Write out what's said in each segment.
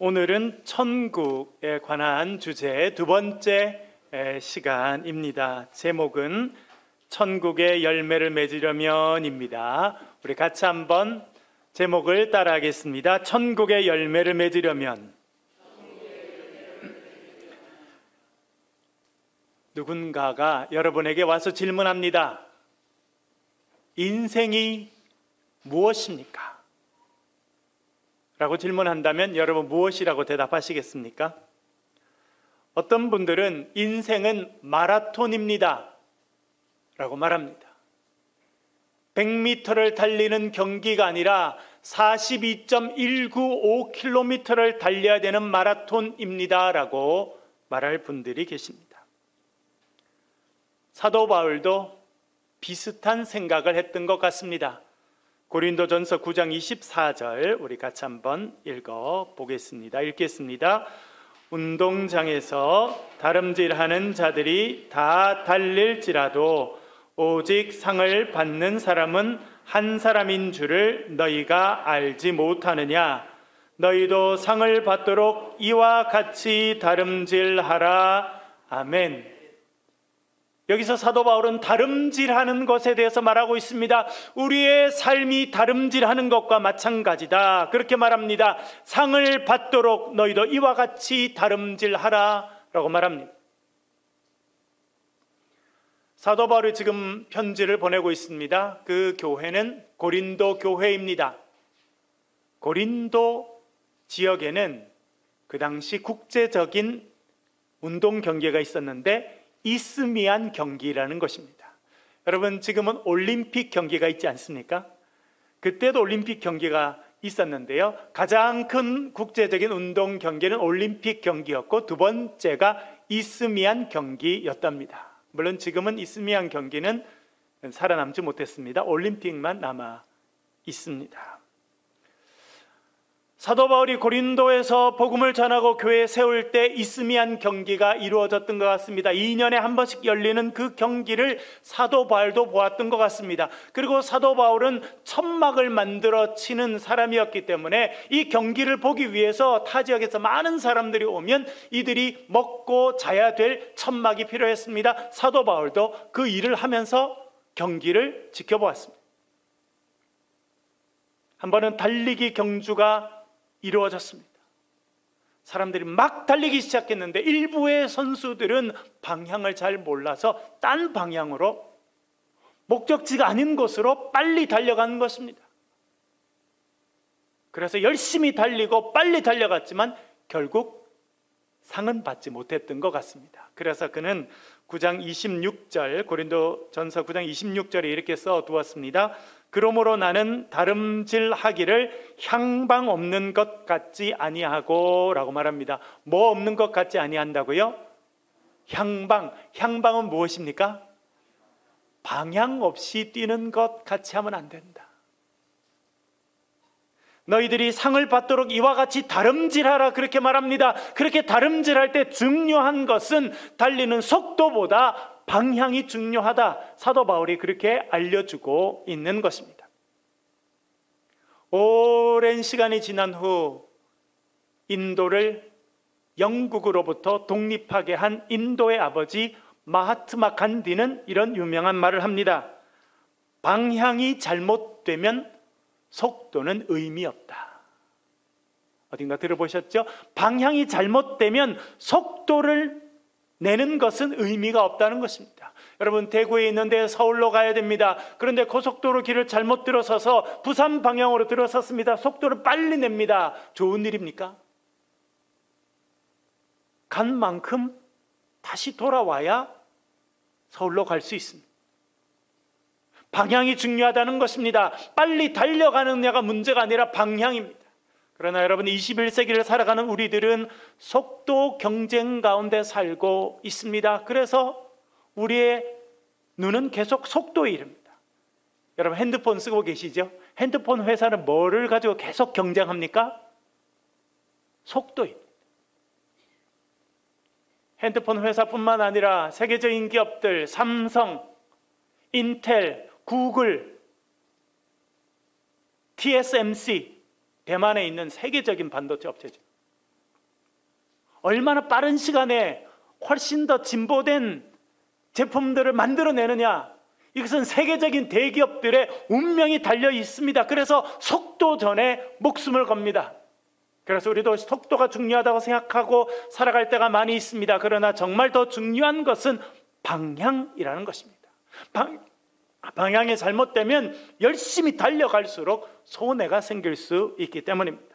오늘은 천국에 관한 주제의 두 번째 시간입니다. 제목은 천국의 열매를 맺으려면입니다. 우리 같이 한번 제목을 따라하겠습니다. 천국의 열매를 맺으려면. 누군가가 여러분에게 와서 질문합니다. 인생이 무엇입니까? 라고 질문한다면 여러분 무엇이라고 대답하시겠습니까? 어떤 분들은 인생은 마라톤입니다 라고 말합니다. 100m를 달리는 경기가 아니라 42.195km를 달려야 되는 마라톤입니다 라고 말할 분들이 계십니다. 사도 바울도 비슷한 생각을 했던 것 같습니다. 고린도전서 9장 24절 우리 같이 한번 읽어보겠습니다. 읽겠습니다. 운동장에서 다름질하는 자들이 다 달릴지라도 오직 상을 받는 사람은 한 사람인 줄을 너희가 알지 못하느냐? 너희도 상을 받도록 이와 같이 다름질하라. 아멘. 여기서 사도 바울은 다름질하는 것에 대해서 말하고 있습니다. 우리의 삶이 다름질하는 것과 마찬가지다. 그렇게 말합니다. 상을 받도록 너희도 이와 같이 다름질하라 라고 말합니다. 사도 바울이 지금 편지를 보내고 있습니다. 그 교회는 고린도 교회입니다. 고린도 지역에는 그 당시 국제적인 운동 경기가 있었는데 이스미안 경기라는 것입니다. 여러분 지금은 올림픽 경기가 있지 않습니까? 그때도 올림픽 경기가 있었는데요. 가장 큰 국제적인 운동 경기는 올림픽 경기였고 두 번째가 이스미안 경기였답니다. 물론 지금은 이스미안 경기는 살아남지 못했습니다. 올림픽만 남아 있습니다. 사도 바울이 고린도에서 복음을 전하고 교회 세울 때 이스미안 경기가 이루어졌던 것 같습니다. 2년에 한 번씩 열리는 그 경기를 사도 바울도 보았던 것 같습니다. 그리고 사도 바울은 천막을 만들어 치는 사람이었기 때문에 이 경기를 보기 위해서 타 지역에서 많은 사람들이 오면 이들이 먹고 자야 될 천막이 필요했습니다. 사도 바울도 그 일을 하면서 경기를 지켜보았습니다. 한 번은 달리기 경주가 이루어졌습니다. 사람들이 막 달리기 시작했는데 일부의 선수들은 방향을 잘 몰라서 딴 방향으로 목적지가 아닌 곳으로 빨리 달려가는 것입니다. 그래서 열심히 달리고 빨리 달려갔지만 결국 상은 받지 못했던 것 같습니다. 그래서 그는 9장 26절 고린도전서 9장 26절에 이렇게 써두었습니다. 그러므로 나는 다름질하기를 향방 없는 것 같지 아니하고 라고 말합니다. 뭐 없는 것 같지 아니한다고요? 향방은 무엇입니까? 방향 없이 뛰는 것 같이 하면 안 된다. 너희들이 상을 받도록 이와 같이 다름질하라 그렇게 말합니다. 그렇게 다름질할 때 중요한 것은 달리는 속도보다 방향이 중요하다. 사도 바울이 그렇게 알려주고 있는 것입니다. 오랜 시간이 지난 후 인도를 영국으로부터 독립하게 한 인도의 아버지 마하트마 간디는 이런 유명한 말을 합니다. 방향이 잘못되면 속도는 의미 없다. 어딘가 들어보셨죠? 방향이 잘못되면 속도를 내는 것은 의미가 없다는 것입니다. 여러분 대구에 있는데 서울로 가야 됩니다. 그런데 고속도로 길을 잘못 들어서서 부산 방향으로 들어섰습니다. 속도를 빨리 냅니다. 좋은 일입니까? 간 만큼 다시 돌아와야 서울로 갈 수 있습니다. 방향이 중요하다는 것입니다. 빨리 달려가느냐가 문제가 아니라 방향입니다. 그러나 여러분 21세기를 살아가는 우리들은 속도 경쟁 가운데 살고 있습니다. 그래서 우리의 눈은 계속 속도에 이릅니다. 여러분 핸드폰 쓰고 계시죠? 핸드폰 회사는 뭐를 가지고 계속 경쟁합니까? 속도입니다. 핸드폰 회사뿐만 아니라 세계적인 기업들 삼성, 인텔, 구글, TSMC, 대만에 있는 세계적인 반도체 업체죠. 얼마나 빠른 시간에 훨씬 더 진보된 제품들을 만들어내느냐, 이것은 세계적인 대기업들의 운명이 달려 있습니다. 그래서 속도 전에 목숨을 겁니다. 그래서 우리도 속도가 중요하다고 생각하고 살아갈 때가 많이 있습니다. 그러나 정말 더 중요한 것은 방향이라는 것입니다. 방향이 잘못되면 열심히 달려갈수록 손해가 생길 수 있기 때문입니다.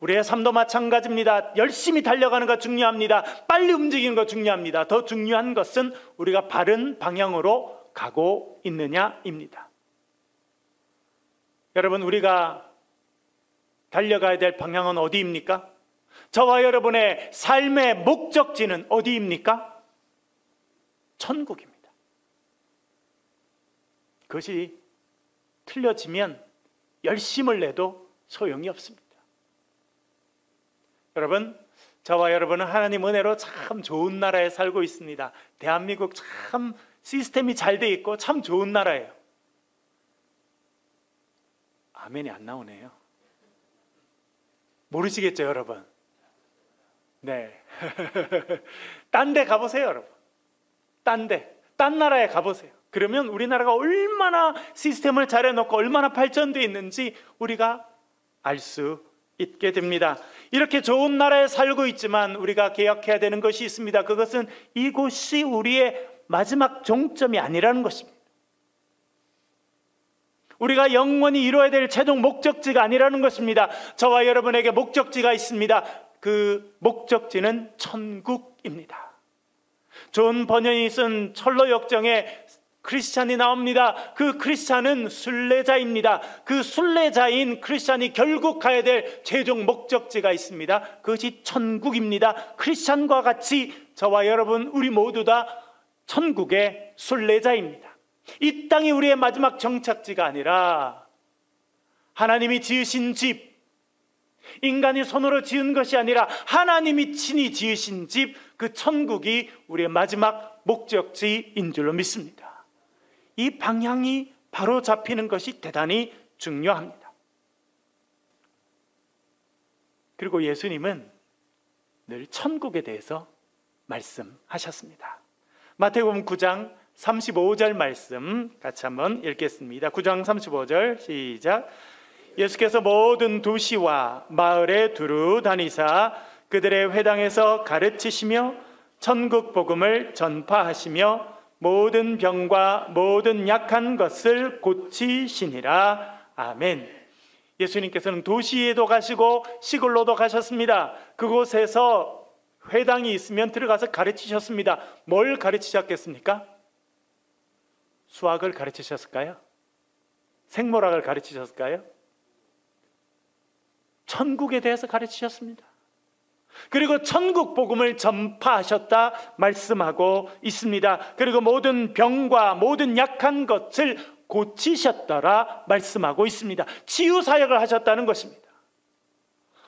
우리의 삶도 마찬가지입니다. 열심히 달려가는 거 중요합니다. 빨리 움직이는 거 중요합니다. 더 중요한 것은 우리가 바른 방향으로 가고 있느냐입니다. 여러분, 우리가 달려가야 될 방향은 어디입니까? 저와 여러분의 삶의 목적지는 어디입니까? 천국입니다. 그것이 틀려지면 열심을 내도 소용이 없습니다. 여러분, 저와 여러분은 하나님 은혜로 참 좋은 나라에 살고 있습니다. 대한민국 참 시스템이 잘 돼 있고 참 좋은 나라예요. 아멘이 안 나오네요. 모르시겠죠, 여러분? 네. 딴 데 가보세요, 여러분. 딴 나라에 가보세요. 그러면 우리나라가 얼마나 시스템을 잘 해놓고 얼마나 발전되어 있는지 우리가 알 수 있게 됩니다. 이렇게 좋은 나라에 살고 있지만 우리가 기억해야 되는 것이 있습니다. 그것은 이곳이 우리의 마지막 종점이 아니라는 것입니다. 우리가 영원히 이루어야 될 최종 목적지가 아니라는 것입니다. 저와 여러분에게 목적지가 있습니다. 그 목적지는 천국입니다. 존 버년이 쓴 철로 역정에 크리스찬이 나옵니다. 그 크리스찬은 순례자입니다. 그 순례자인 크리스찬이 결국 가야 될 최종 목적지가 있습니다. 그것이 천국입니다. 크리스찬과 같이 저와 여러분 우리 모두 다 천국의 순례자입니다. 이 땅이 우리의 마지막 정착지가 아니라 하나님이 지으신 집, 인간이 손으로 지은 것이 아니라 하나님이 친히 지으신 집, 그 천국이 우리의 마지막 목적지인 줄로 믿습니다. 이 방향이 바로 잡히는 것이 대단히 중요합니다. 그리고 예수님은 늘 천국에 대해서 말씀하셨습니다. 마태복음 9장 35절 말씀 같이 한번 읽겠습니다. 9장 35절 시작. 예수께서 모든 도시와 마을에 두루 다니사 그들의 회당에서 가르치시며 천국 복음을 전파하시며 모든 병과 모든 약한 것을 고치시니라. 아멘. 예수님께서는 도시에도 가시고 시골로도 가셨습니다. 그곳에서 회당이 있으면 들어가서 가르치셨습니다. 뭘 가르치셨겠습니까? 수학을 가르치셨을까요? 생물학을 가르치셨을까요? 천국에 대해서 가르치셨습니다. 그리고 천국 복음을 전파하셨다 말씀하고 있습니다. 그리고 모든 병과 모든 약한 것을 고치셨더라 말씀하고 있습니다. 치유 사역을 하셨다는 것입니다.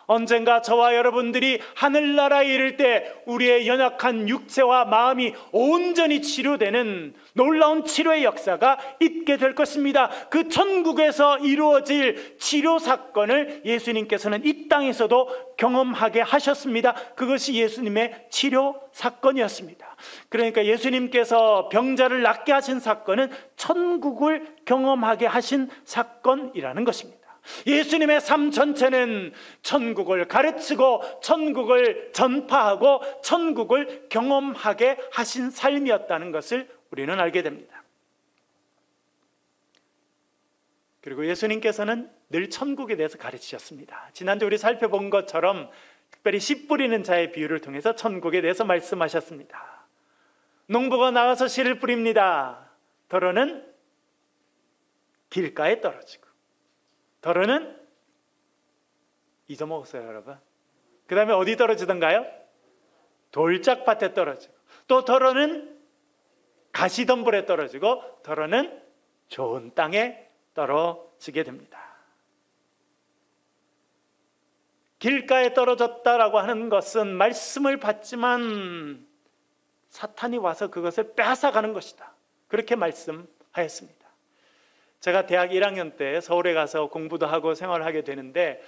언젠가 저와 여러분들이 하늘나라에 이를 때 우리의 연약한 육체와 마음이 온전히 치료되는 놀라운 치료의 역사가 있게 될 것입니다. 그 천국에서 이루어질 치료 사건을 예수님께서는 이 땅에서도 경험하게 하셨습니다. 그것이 예수님의 치료 사건이었습니다. 그러니까 예수님께서 병자를 낫게 하신 사건은 천국을 경험하게 하신 사건이라는 것입니다. 예수님의 삶 전체는 천국을 가르치고 천국을 전파하고 천국을 경험하게 하신 삶이었다는 것을 우리는 알게 됩니다. 그리고 예수님께서는 늘 천국에 대해서 가르치셨습니다. 지난주 우리 살펴본 것처럼 특별히 씨 뿌리는 자의 비유를 통해서 천국에 대해서 말씀하셨습니다. 농부가 나가서 씨를 뿌립니다. 덜어는 길가에 떨어지고 덜어는 잊어먹었어요, 여러분. 그 다음에 어디 떨어지던가요? 돌짝밭에 떨어지고, 또 덜어는 가시덤불에 떨어지고, 덜어는 좋은 땅에 떨어지게 됩니다. 길가에 떨어졌다라고 하는 것은 말씀을 받지만 사탄이 와서 그것을 빼앗아가는 것이다, 그렇게 말씀하였습니다. 제가 대학 1학년 때 서울에 가서 공부도 하고 생활을 하게 되는데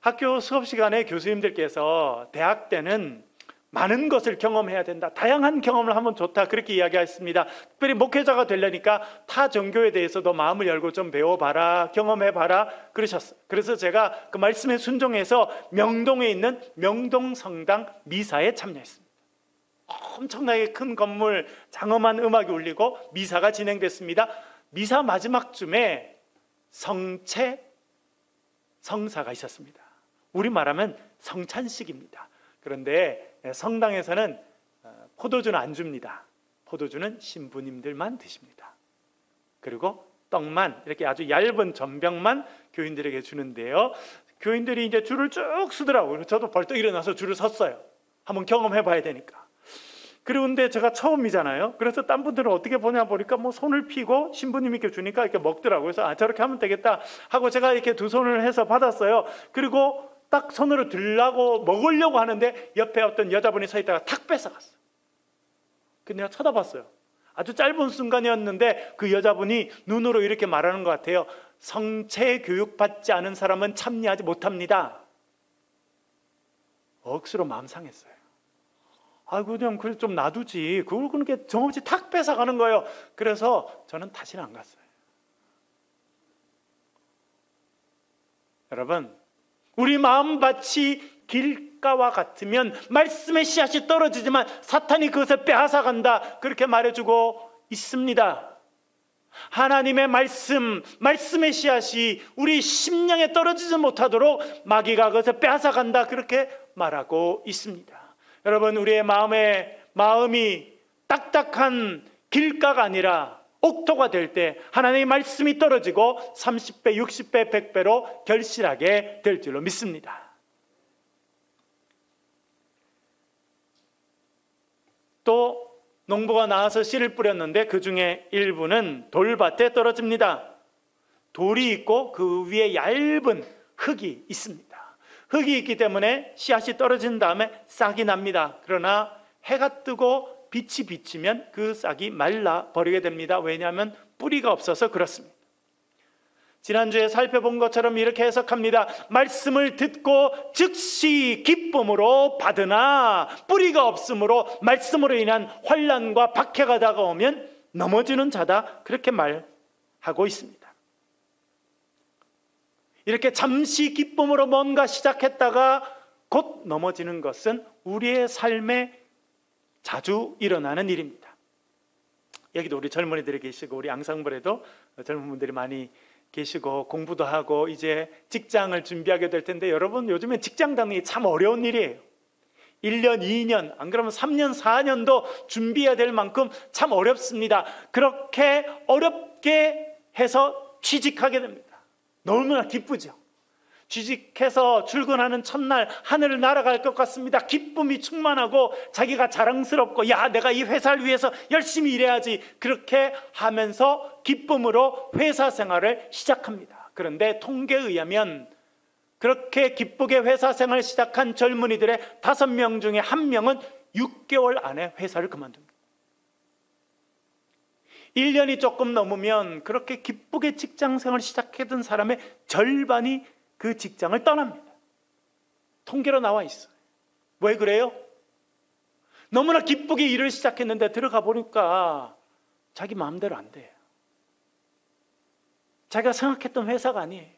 학교 수업 시간에 교수님들께서 대학 때는 많은 것을 경험해야 된다, 다양한 경험을 하면 좋다, 그렇게 이야기했습니다. 특별히 목회자가 되려니까 타 종교에 대해서도 마음을 열고 좀 배워봐라, 경험해봐라 그러셨어요. 그래서 제가 그 말씀에 순종해서 명동에 있는 명동성당 미사에 참여했습니다. 엄청나게 큰 건물, 장엄한 음악이 울리고 미사가 진행됐습니다. 미사 마지막 쯤에 성체 성사가 있었습니다. 우리 말하면 성찬식입니다. 그런데 성당에서는 포도주는 안 줍니다. 포도주는 신부님들만 드십니다. 그리고 떡만, 이렇게 아주 얇은 전병만 교인들에게 주는데요, 교인들이 이제 줄을 쭉 서더라고요. 저도 벌떡 일어나서 줄을 섰어요. 한번 경험해 봐야 되니까. 그런데 제가 처음이잖아요. 그래서 딴 분들은 어떻게 보냐 보니까 뭐 손을 피고 신부님이 이렇게 주니까 이렇게 먹더라고요. 그래서 저렇게 하면 되겠다 하고 제가 이렇게 두 손을 해서 받았어요. 그리고 딱 손으로 들라고 먹으려고 하는데 옆에 어떤 여자분이 서 있다가 탁 뺏어갔어요. 근데 내가 쳐다봤어요. 아주 짧은 순간이었는데 그 여자분이 눈으로 이렇게 말하는 것 같아요. 성체 교육받지 않은 사람은 참여하지 못합니다. 억수로 마음 상했어요. 아이고, 그냥 그래 좀 놔두지. 그걸 그렇게 정없이 탁 뺏어가는 거예요. 그래서 저는 다시는 안 갔어요. 여러분, 우리 마음밭이 길가와 같으면 말씀의 씨앗이 떨어지지만 사탄이 그것을 빼앗아간다, 그렇게 말해주고 있습니다. 하나님의 말씀, 말씀의 씨앗이 우리 심령에 떨어지지 못하도록 마귀가 그것을 빼앗아간다, 그렇게 말하고 있습니다. 여러분, 우리의 마음이 딱딱한 길가가 아니라 옥토가 될 때 하나님의 말씀이 떨어지고 30배, 60배, 100배로 결실하게 될 줄로 믿습니다. 또 농부가 나와서 씨를 뿌렸는데 그 중에 일부는 돌밭에 떨어집니다. 돌이 있고 그 위에 얇은 흙이 있습니다. 흙이 있기 때문에 씨앗이 떨어진 다음에 싹이 납니다. 그러나 해가 뜨고 빛이 비치면 그 싹이 말라버리게 됩니다. 왜냐하면 뿌리가 없어서 그렇습니다. 지난주에 살펴본 것처럼 이렇게 해석합니다. 말씀을 듣고 즉시 기쁨으로 받으나 뿌리가 없으므로 말씀으로 인한 환난과 박해가 다가오면 넘어지는 자다, 그렇게 말하고 있습니다. 이렇게 잠시 기쁨으로 뭔가 시작했다가 곧 넘어지는 것은 우리의 삶에 자주 일어나는 일입니다. 여기도 우리 젊은이들이 계시고 우리 앙상블에도 젊은 분들이 많이 계시고 공부도 하고 이제 직장을 준비하게 될 텐데, 여러분, 요즘에 직장 다니는 게 참 어려운 일이에요. 1년, 2년, 안 그러면 3년, 4년도 준비해야 될 만큼 참 어렵습니다. 그렇게 어렵게 해서 취직하게 됩니다. 너무나 기쁘죠. 취직해서 출근하는 첫날 하늘을 날아갈 것 같습니다. 기쁨이 충만하고 자기가 자랑스럽고, 야, 내가 이 회사를 위해서 열심히 일해야지, 그렇게 하면서 기쁨으로 회사 생활을 시작합니다. 그런데 통계에 의하면 그렇게 기쁘게 회사 생활을 시작한 젊은이들의 5명 중에 1명은 6개월 안에 회사를 그만둡니다. 1년이 조금 넘으면 그렇게 기쁘게 직장 생활을 시작했던 사람의 절반이 그 직장을 떠납니다. 통계로 나와 있어요. 왜 그래요? 너무나 기쁘게 일을 시작했는데 들어가 보니까 자기 마음대로 안 돼요. 자기가 생각했던 회사가 아니에요.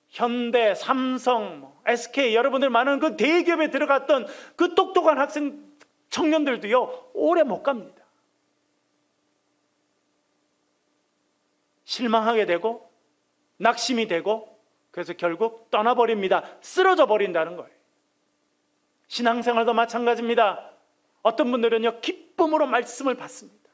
현대, 삼성, SK, 여러분들 많은 그 대기업에 들어갔던 그 똑똑한 학생 청년들도요, 오래 못 갑니다. 실망하게 되고 낙심이 되고, 그래서 결국 떠나버립니다. 쓰러져 버린다는 거예요. 신앙생활도 마찬가지입니다. 어떤 분들은요, 기쁨으로 말씀을 받습니다.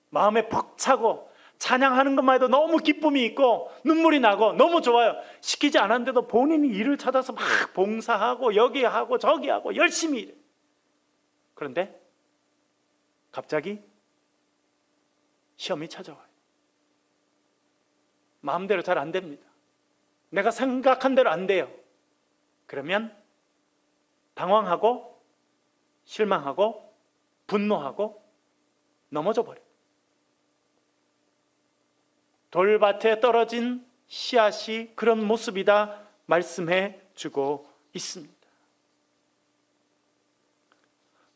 마음에 벅차고 찬양하는 것만 해도 너무 기쁨이 있고 눈물이 나고 너무 좋아요. 시키지 않았는데도 본인이 일을 찾아서 막 봉사하고 여기 하고 저기 하고 열심히 일해요. 그런데 갑자기 시험이 찾아와요. 마음대로 잘 안 됩니다. 내가 생각한 대로 안 돼요. 그러면 당황하고 실망하고 분노하고 넘어져 버려요. 돌밭에 떨어진 씨앗이 그런 모습이다 말씀해 주고 있습니다.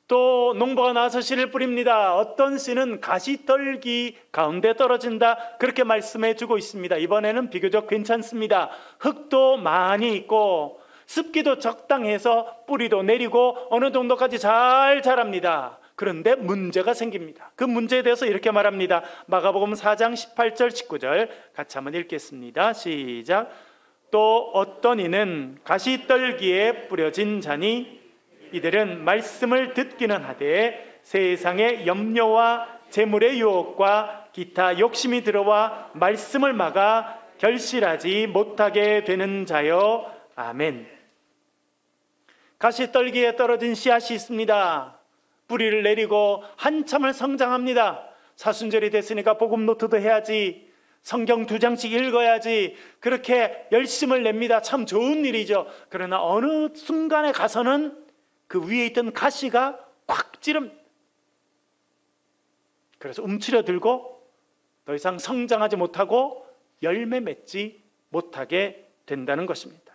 또 농부가 나서 씨를 뿌립니다. 어떤 씨는 가시떨기 가운데 떨어진다 그렇게 말씀해 주고 있습니다. 이번에는 비교적 괜찮습니다. 흙도 많이 있고 습기도 적당해서 뿌리도 내리고 어느 정도까지 잘 자랍니다. 그런데 문제가 생깁니다. 그 문제에 대해서 이렇게 말합니다. 마가복음 4장 18절 19절 같이 한번 읽겠습니다. 시작. 또 어떤 이는 가시떨기에 뿌려진 자니 이들은 말씀을 듣기는 하되 세상의 염려와 재물의 유혹과 기타 욕심이 들어와 말씀을 막아 결실하지 못하게 되는 자요. 아멘. 가시떨기에 떨어진 씨앗이 있습니다. 뿌리를 내리고 한참을 성장합니다. 사순절이 됐으니까 복음 노트도 해야지, 성경 2장씩 읽어야지, 그렇게 열심을 냅니다. 참 좋은 일이죠. 그러나 어느 순간에 가서는 그 위에 있던 가시가 콱 찌릅니다. 그래서 움츠려들고 더 이상 성장하지 못하고 열매 맺지 못하게 된다는 것입니다.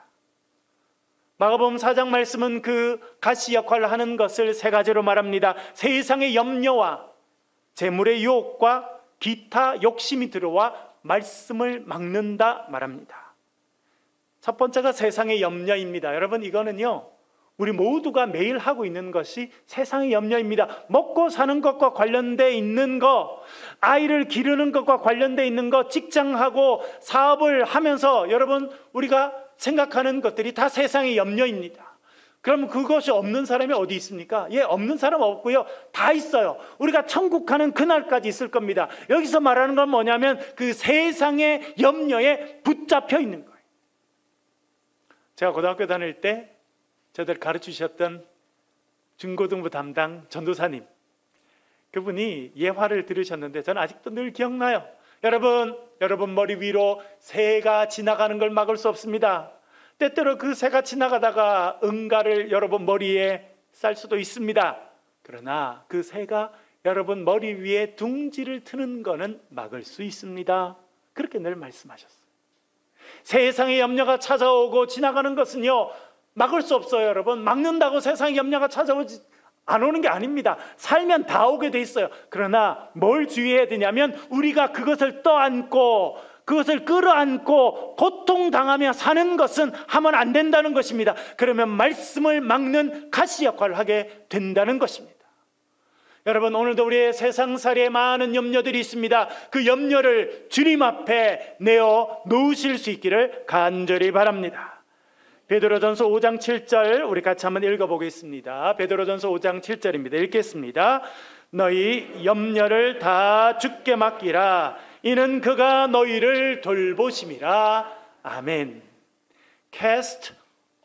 마가복음 4장 말씀은 그 가시 역할을 하는 것을 세 가지로 말합니다. 세상의 염려와 재물의 유혹과 기타 욕심이 들어와 말씀을 막는다 말합니다. 첫 번째가 세상의 염려입니다. 여러분, 이거는요, 우리 모두가 매일 하고 있는 것이 세상의 염려입니다. 먹고 사는 것과 관련돼 있는 것, 아이를 기르는 것과 관련돼 있는 것, 직장하고 사업을 하면서 여러분 우리가 생각하는 것들이 다 세상의 염려입니다. 그럼 그것이 없는 사람이 어디 있습니까? 예, 없는 사람 없고요. 다 있어요. 우리가 천국 가는 그날까지 있을 겁니다. 여기서 말하는 건 뭐냐면 그 세상의 염려에 붙잡혀 있는 거예요. 제가 고등학교 다닐 때 저들 가르치셨던 중고등부 담당 전도사님, 그분이 예화를 들으셨는데 저는 아직도 늘 기억나요. 여러분 머리 위로 새가 지나가는 걸 막을 수 없습니다. 때때로 그 새가 지나가다가 응가를 여러분 머리에 쌀 수도 있습니다. 그러나 그 새가 여러분 머리 위에 둥지를 트는 거는 막을 수 있습니다. 그렇게 늘 말씀하셨어요. 세상의 염려가 찾아오고 지나가는 것은요, 막을 수 없어요. 여러분, 막는다고 세상의 염려가 찾아오지 안 오는 게 아닙니다. 살면 다 오게 돼 있어요. 그러나 뭘 주의해야 되냐면 우리가 그것을 떠안고 그것을 끌어안고 고통당하며 사는 것은 하면 안 된다는 것입니다. 그러면 말씀을 막는 가시 역할을 하게 된다는 것입니다. 여러분, 오늘도 우리의 세상살이에 많은 염려들이 있습니다. 그 염려를 주님 앞에 내어 놓으실 수 있기를 간절히 바랍니다. 베드로전서 5장 7절 우리 같이 한번 읽어보겠습니다. 베드로전서 5장 7절입니다. 읽겠습니다. 너희 염려를 다 주께 맡기라. 이는 그가 너희를 돌보심이라. 아멘. Cast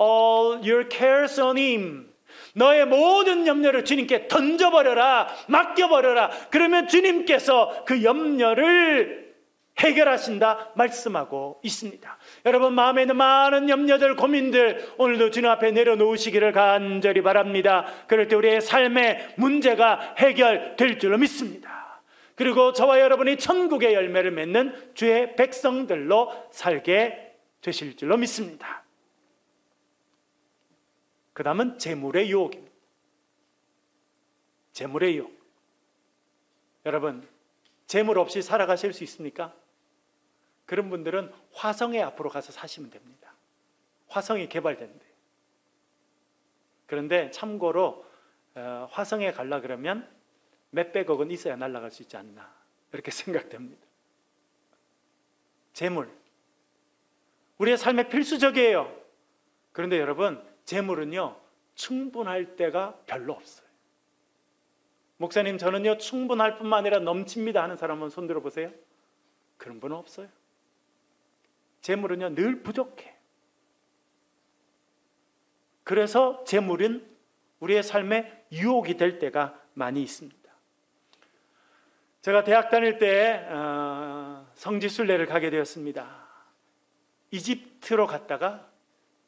all your cares on him. 너의 모든 염려를 주님께 던져버려라, 맡겨버려라. 그러면 주님께서 그 염려를 해결하신다 말씀하고 있습니다. 여러분, 마음에 있는 많은 염려들, 고민들 오늘도 주님 앞에 내려놓으시기를 간절히 바랍니다. 그럴 때 우리의 삶의 문제가 해결될 줄로 믿습니다. 그리고 저와 여러분이 천국의 열매를 맺는 주의 백성들로 살게 되실 줄로 믿습니다. 그 다음은 재물의 유혹입니다. 재물의 유혹. 여러분, 재물 없이 살아가실 수 있습니까? 그런 분들은 화성에 앞으로 가서 사시면 됩니다. 화성이 개발된대. 그런데 참고로 화성에 가려 그러면 몇백억은 있어야 날아갈 수 있지 않나, 이렇게 생각됩니다. 재물, 우리의 삶에 필수적이에요. 그런데 여러분, 재물은요 충분할 때가 별로 없어요. 목사님, 저는요 충분할 뿐만 아니라 넘칩니다 하는 사람 한번 손 들어보세요. 그런 분은 없어요. 재물은요 늘 부족해. 그래서 재물은 우리의 삶에 유혹이 될 때가 많이 있습니다. 제가 대학 다닐 때 성지순례를 가게 되었습니다. 이집트로 갔다가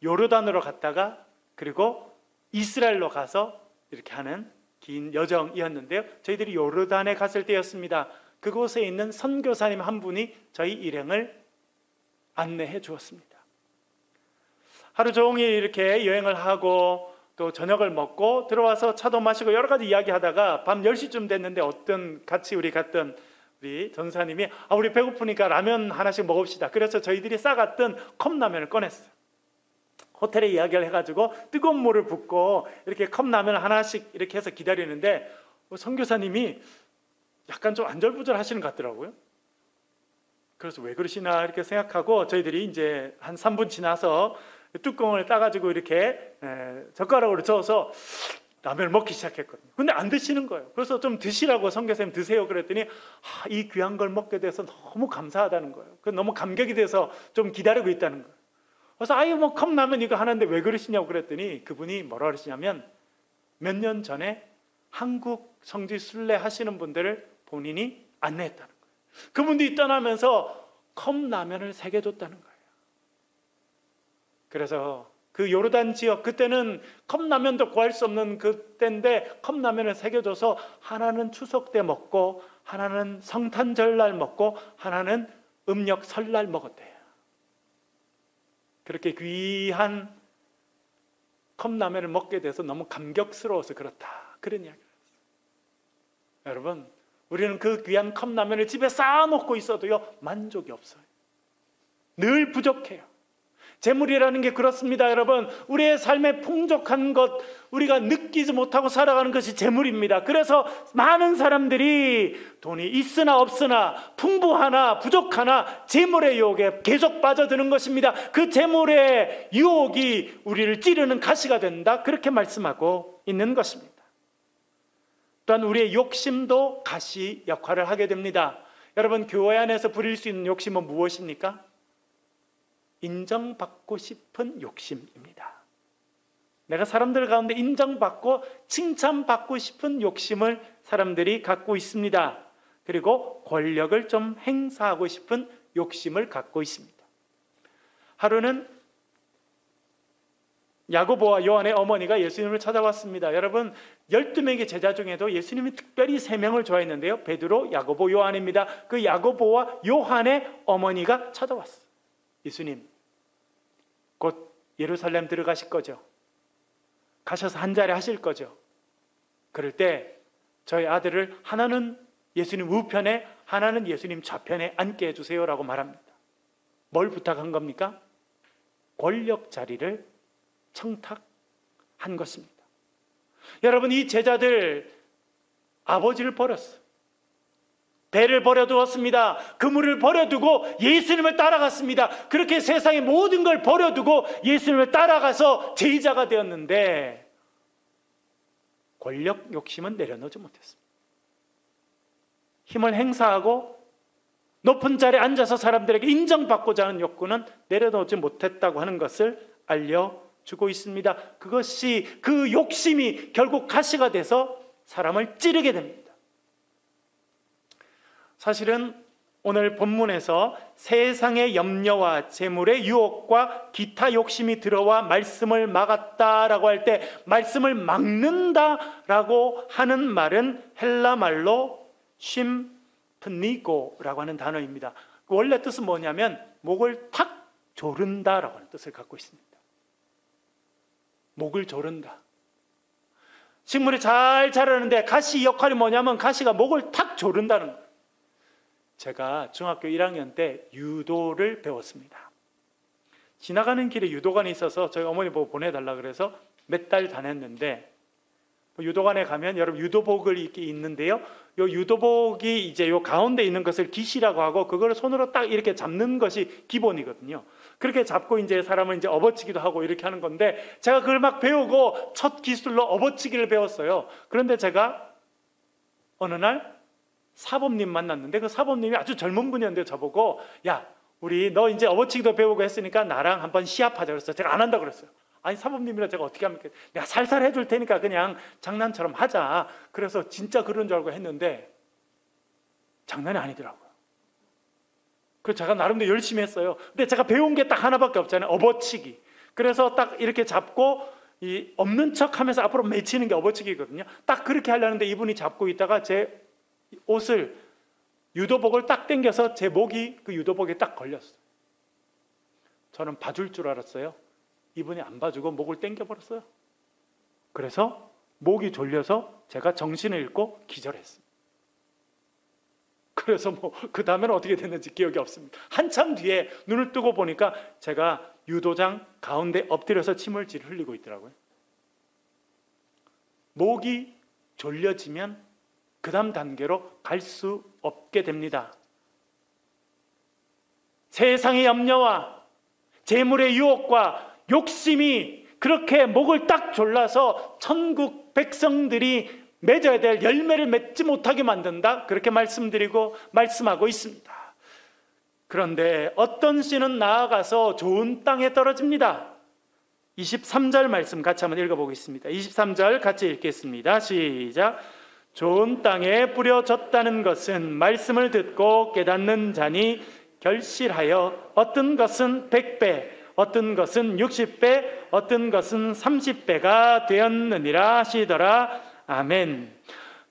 요르단으로 갔다가 그리고 이스라엘로 가서 이렇게 하는 긴 여정이었는데요, 저희들이 요르단에 갔을 때였습니다. 그곳에 있는 선교사님 한 분이 저희 일행을 안내해 주었습니다. 하루 종일 이렇게 여행을 하고 또 저녁을 먹고 들어와서 차도 마시고 여러 가지 이야기하다가 밤 10시쯤 됐는데 같이 우리 갔던 우리 전사님이 우리 배고프니까 라면 하나씩 먹읍시다. 그래서 저희들이 싸갔던 컵라면을 꺼냈어요. 호텔에 이야기를 해가지고 뜨거운 물을 붓고 이렇게 컵라면을 하나씩 이렇게 해서 기다리는데 선교사님이 약간 좀 안절부절 하시는 것 같더라고요. 그래서 왜 그러시나 이렇게 생각하고 저희들이 이제 한 3분 지나서 뚜껑을 따가지고 이렇게 젓가락으로 저어서 라면을 먹기 시작했거든요. 근데 안 드시는 거예요. 그래서 좀 드시라고 선교사님 드세요 그랬더니 이 귀한 걸 먹게 돼서 너무 감사하다는 거예요. 너무 감격이 돼서 좀 기다리고 있다는 거예요. 그래서 뭐 컵라면 이거 하는데 왜 그러시냐고 그랬더니 그분이 뭐라 그러시냐면 몇 년 전에 한국 성지 순례 하시는 분들을 본인이 안내했다는 거예요. 그분들이 떠나면서 컵라면을 새겨줬다는 거예요. 그래서 그 요르단 지역, 그때는 컵라면도 구할 수 없는 그때인데 컵라면을 새겨줘서 하나는 추석 때 먹고 하나는 성탄절날 먹고 하나는 음력 설날 먹었대요. 그렇게 귀한 컵라면을 먹게 돼서 너무 감격스러워서 그렇다, 그런 이야기를 했어요. 여러분, 우리는 그 귀한 컵라면을 집에 쌓아놓고 있어도요 만족이 없어요. 늘 부족해요. 재물이라는 게 그렇습니다. 여러분, 우리의 삶에 풍족한 것, 우리가 느끼지 못하고 살아가는 것이 재물입니다. 그래서 많은 사람들이 돈이 있으나 없으나 풍부하나 부족하나 재물의 유혹에 계속 빠져드는 것입니다. 그 재물의 유혹이 우리를 찌르는 가시가 된다, 그렇게 말씀하고 있는 것입니다. 또한 우리의 욕심도 가시 역할을 하게 됩니다. 여러분, 교회 안에서 부릴 수 있는 욕심은 무엇입니까? 인정받고 싶은 욕심입니다. 내가 사람들 가운데 인정받고 칭찬받고 싶은 욕심을 사람들이 갖고 있습니다. 그리고 권력을 좀 행사하고 싶은 욕심을 갖고 있습니다. 하루는 야고보와 요한의 어머니가 예수님을 찾아왔습니다. 여러분, 12명의 제자 중에도 예수님이 특별히 3명을 좋아했는데요, 베드로, 야고보, 요한입니다. 그 야고보와 요한의 어머니가 찾아왔어요. 예수님, 곧 예루살렘 들어가실 거죠? 가셔서 한 자리 하실 거죠? 그럴 때 저희 아들을 하나는 예수님 우편에 하나는 예수님 좌편에 앉게 해주세요라고 말합니다. 뭘 부탁한 겁니까? 권력 자리를 청탁한 것입니다. 여러분, 이 제자들 아버지를 버렸어요. 배를 버려두었습니다. 그물을 버려두고 예수님을 따라갔습니다. 그렇게 세상의 모든 걸 버려두고 예수님을 따라가서 제자가 되었는데 권력 욕심은 내려놓지 못했습니다. 힘을 행사하고 높은 자리에 앉아서 사람들에게 인정받고자 하는 욕구는 내려놓지 못했다고 하는 것을 알려주고 있습니다. 그것이, 그 욕심이 결국 가시가 돼서 사람을 찌르게 됩니다. 사실은 오늘 본문에서 세상의 염려와 재물의 유혹과 기타 욕심이 들어와 말씀을 막았다라고 할 때, 말씀을 막는다라고 하는 말은 헬라 말로 심프니고라고 하는 단어입니다. 원래 뜻은 뭐냐면 목을 탁 조른다라고 하는 뜻을 갖고 있습니다. 목을 조른다. 식물이 잘 자라는데 가시 역할이 뭐냐면 가시가 목을 탁 조른다는 거예요. 제가 중학교 1학년 때 유도를 배웠습니다. 지나가는 길에 유도관이 있어서 저희 어머니 보고 보내달라 그래서 몇 달 다녔는데, 유도관에 가면 여러분 유도복을 이렇게 입는데요, 요 유도복이 이제 요 가운데 있는 것을 기시라고 하고 그걸 손으로 딱 이렇게 잡는 것이 기본이거든요. 그렇게 잡고 이제 사람을 이제 업어치기도 하고 이렇게 하는 건데, 제가 그걸 막 배우고 첫 기술로 업어치기를 배웠어요. 그런데 제가 어느 날 사범님 만났는데, 그 사범님이 아주 젊은 분이었는데 저보고, 야, 우리 너 이제 업어치기도 배우고 했으니까 나랑 한번 시합하자 그랬어요. 제가 안 한다고 그랬어요. 아니, 사범님이라 제가 어떻게 합니까? 내가 살살 해줄 테니까 그냥 장난처럼 하자. 그래서 진짜 그런 줄 알고 했는데 장난이 아니더라고요. 그래서 제가 나름대로 열심히 했어요. 근데 제가 배운 게 딱 하나밖에 없잖아요. 업어치기. 그래서 딱 이렇게 잡고 이 없는 척 하면서 앞으로 맺히는 게 업어치기거든요. 딱 그렇게 하려는데 이분이 잡고 있다가 제 옷을, 유도복을 딱 당겨서 제 목이 그 유도복에 딱 걸렸어요. 저는 봐줄 줄 알았어요. 이분이 안 봐주고 목을 당겨버렸어요. 그래서 목이 졸려서 제가 정신을 잃고 기절했습니다. 그래서 그 다음에는 어떻게 됐는지 기억이 없습니다. 한참 뒤에 눈을 뜨고 보니까 제가 유도장 가운데 엎드려서 침을 흘리고 있더라고요. 목이 졸려지면 그 다음 단계로 갈 수 없게 됩니다. 세상의 염려와 재물의 유혹과 욕심이 그렇게 목을 딱 졸라서 천국 백성들이 맺어야 될 열매를 맺지 못하게 만든다, 그렇게 말씀하고 있습니다. 그런데 어떤 씨는 나아가서 좋은 땅에 떨어집니다. 23절 말씀 같이 한번 읽어보겠습니다. 23절 같이 읽겠습니다. 시작. 좋은 땅에 뿌려졌다는 것은 말씀을 듣고 깨닫는 자니 결실하여 어떤 것은 100배, 어떤 것은 60배, 어떤 것은 30배가 되었느니라 하시더라. 아멘.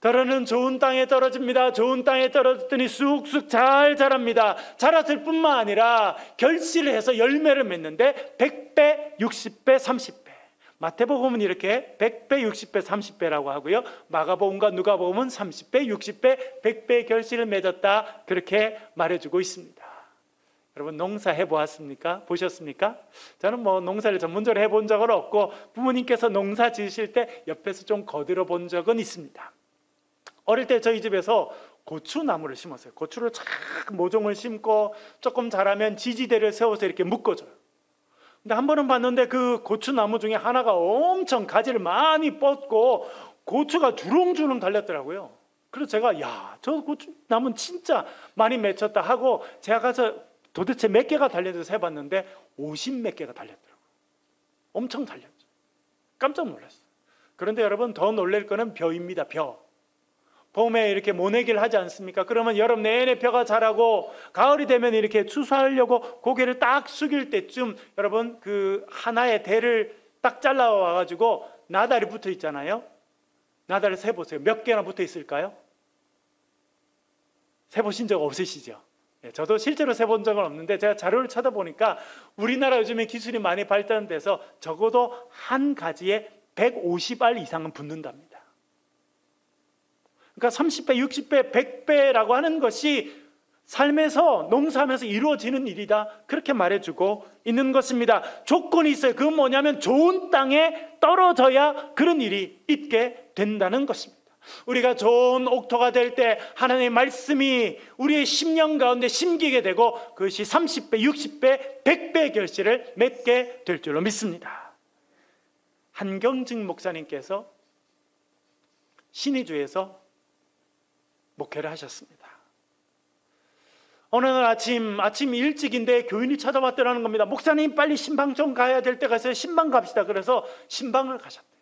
더러는 좋은 땅에 떨어집니다. 좋은 땅에 떨어졌더니 쑥쑥 잘 자랍니다. 자랐을 뿐만 아니라 결실을 해서 열매를 맺는데 100배, 60배, 30배. 마태복음은 이렇게 100배, 60배, 30배라고 하고요. 마가복음과 누가복음은 30배, 60배, 100배의 결실을 맺었다, 그렇게 말해주고 있습니다. 여러분, 농사 해보았습니까? 보셨습니까? 저는 농사를 전문적으로 해본 적은 없고 부모님께서 농사 지으실 때 옆에서 좀 거들어 본 적은 있습니다. 어릴 때 저희 집에서 고추나무를 심었어요. 고추를 착 모종을 심고 조금 자라면 지지대를 세워서 이렇게 묶어줘요. 근데 한 번은 봤는데 그 고추나무 중에 하나가 엄청 가지를 많이 뻗고 고추가 주렁주렁 달렸더라고요. 그래서 제가 저 고추나무는 진짜 많이 맺혔다 하고 제가 가서 도대체 몇 개가 달렸는지 세봤는데 50몇 개가 달렸더라고요. 엄청 달렸죠. 깜짝 놀랐어요. 그런데 여러분, 더 놀랄 거는 벼입니다. 벼. 봄에 이렇게 모내기를 하지 않습니까? 그러면 여름 내내 벼가 자라고 가을이 되면 이렇게 추수하려고 고개를 딱 숙일 때쯤 여러분, 그 하나의 대를 딱 잘라와 가지고 나달이 붙어 있잖아요. 나달을 세보세요. 몇 개나 붙어 있을까요? 세보신 적 없으시죠? 저도 실제로 세본 적은 없는데 제가 자료를 찾아보니까 우리나라 요즘에 기술이 많이 발달돼서 적어도 한 가지에 150알 이상은 붙는답니다. 그러니까 30배, 60배, 100배라고 하는 것이 삶에서, 농사하면서 이루어지는 일이다, 그렇게 말해주고 있는 것입니다. 조건이 있어요. 그건 뭐냐면 좋은 땅에 떨어져야 그런 일이 있게 된다는 것입니다. 우리가 좋은 옥토가 될 때 하나님의 말씀이 우리의 심령 가운데 심기게 되고 그것이 30배, 60배, 100배의 결실을 맺게 될 줄로 믿습니다. 한경직 목사님께서 신의주에서 목회를 하셨습니다. 어느 날 아침 일찍인데 교인이 찾아왔더라는 겁니다. 목사님, 빨리 신방 좀 가야 될 때가 있어요. 신방 갑시다. 그래서 신방을 가셨대요.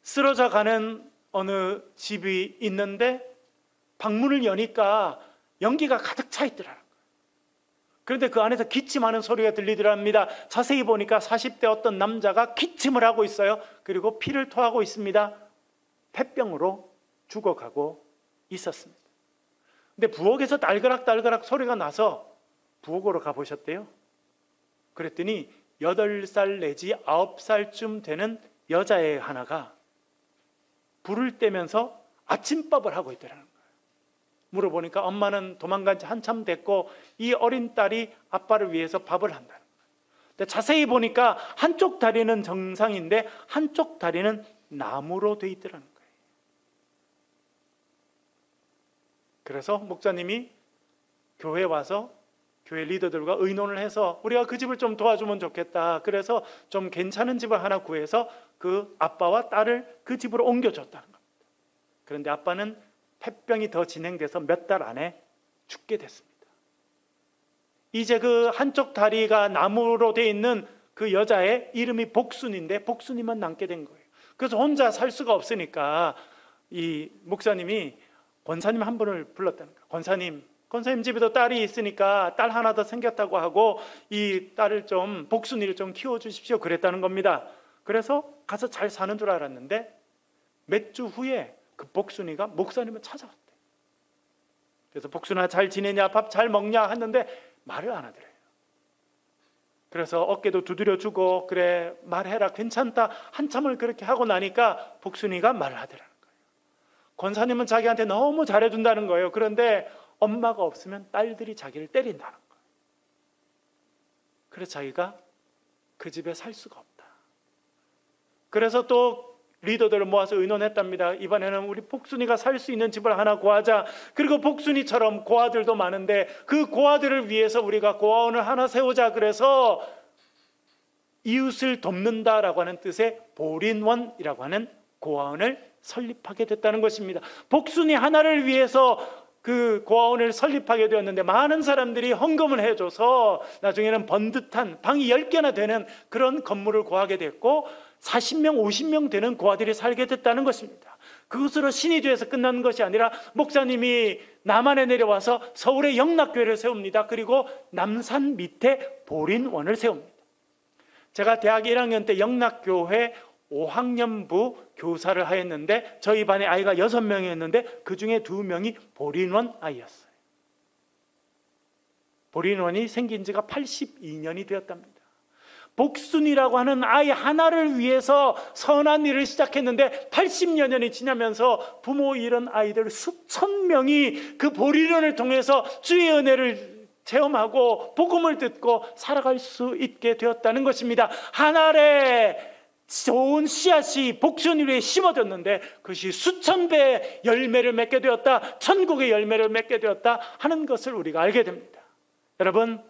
쓰러져 가는 어느 집이 있는데 방문을 여니까 연기가 가득 차 있더라고요. 그런데 그 안에서 기침하는 소리가 들리더랍니다. 자세히 보니까 40대 어떤 남자가 기침을 하고 있어요. 그리고 피를 토하고 있습니다. 폐병으로 죽어가고 있었습니다. 근데 부엌에서 딸그락딸그락 소리가 나서 부엌으로 가보셨대요. 그랬더니 8살 내지 9살쯤 되는 여자애 하나가 불을 떼면서 아침밥을 하고 있더라는 거예요. 물어보니까 엄마는 도망간 지 한참 됐고 이 어린 딸이 아빠를 위해서 밥을 한다는 거예요. 근데 자세히 보니까 한쪽 다리는 정상인데 한쪽 다리는 나무로 돼 있더라는 거예요. 그래서 목사님이 교회에 와서 교회 리더들과 의논을 해서 우리가 그 집을 좀 도와주면 좋겠다. 그래서 좀 괜찮은 집을 하나 구해서 그 아빠와 딸을 그 집으로 옮겨줬다는 겁니다. 그런데 아빠는 폐병이 더 진행돼서 몇 달 안에 죽게 됐습니다. 이제 그 한쪽 다리가 나무로 돼 있는 그 여자의 이름이 복순인데 복순이만 남게 된 거예요. 그래서 혼자 살 수가 없으니까 이 목사님이 권사님 한 분을 불렀다는 거예요. 권사님 집에도 딸이 있으니까 딸 하나 더 생겼다고 하고 이 딸을 좀, 복순이를 좀 키워주십시오, 그랬다는 겁니다. 그래서 가서 잘 사는 줄 알았는데 몇 주 후에 그 복순이가 목사님을 찾아왔대. 그래서 복순아 잘 지내냐, 밥 잘 먹냐 했는데 말을 안 하더래요. 그래서 어깨도 두드려주고 그래 말해라 괜찮다 한참을 그렇게 하고 나니까 복순이가 말을 하더라는 거예요. 권사님은 자기한테 너무 잘해준다는 거예요. 그런데 엄마가 없으면 딸들이 자기를 때린다는 거예요. 그래서 자기가 그 집에 살 수가 없다. 그래서 또 리더들을 모아서 의논했답니다. 이번에는 우리 복순이가 살 수 있는 집을 하나 구하자. 그리고 복순이처럼 고아들도 많은데 그 고아들을 위해서 우리가 고아원을 하나 세우자. 그래서 이웃을 돕는다라고 하는 뜻의 보린원이라고 하는 고아원을 설립하게 됐다는 것입니다. 복순이 하나를 위해서 그 고아원을 설립하게 되었는데 많은 사람들이 헌금을 해줘서 나중에는 번듯한 방이 10개나 되는 그런 건물을 구하게 됐고 40명, 50명 되는 고아들이 살게 됐다는 것입니다. 그것으로 신의주에서 끝나는 것이 아니라 목사님이 남한에 내려와서 서울에 영락교회를 세웁니다. 그리고 남산 밑에 보린원을 세웁니다. 제가 대학 1학년 때 영락교회 5학년부 교사를 하였는데 저희 반에 아이가 6명이었는데 그 중에 2명이 보린원 아이였어요. 보린원이 생긴 지가 82년이 되었답니다. 복순이라고 하는 아이 하나를 위해서 선한 일을 시작했는데 80여 년이 지나면서 부모 잃은 아이들 수천 명이 그 보리론을 통해서 주의 은혜를 체험하고 복음을 듣고 살아갈 수 있게 되었다는 것입니다. 하늘에 좋은 씨앗이 복순이에 심어졌는데 그것이 수천 배의 열매를 맺게 되었다, 천국의 열매를 맺게 되었다 하는 것을 우리가 알게 됩니다. 여러분,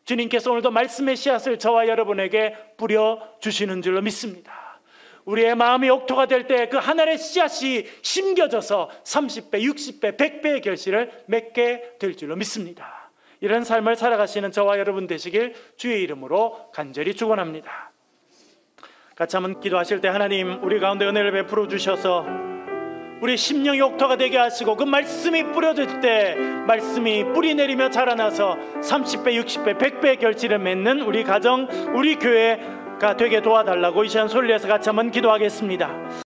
주님께서 오늘도 말씀의 씨앗을 저와 여러분에게 뿌려주시는 줄로 믿습니다. 우리의 마음이 옥토가 될 때 그 하늘의 씨앗이 심겨져서 30배, 60배, 100배의 결실을 맺게 될 줄로 믿습니다. 이런 삶을 살아가시는 저와 여러분 되시길 주의 이름으로 간절히 축원합니다. 같이 한번 기도하실 때 하나님 우리 가운데 은혜를 베풀어 주셔서 우리 심령이 옥토가 되게 하시고 그 말씀이 뿌려질 때 말씀이 뿌리 내리며 자라나서 30배, 60배, 100배의 결실을 맺는 우리 가정, 우리 교회가 되게 도와달라고 이 시간 소리내서 같이 한번 기도하겠습니다.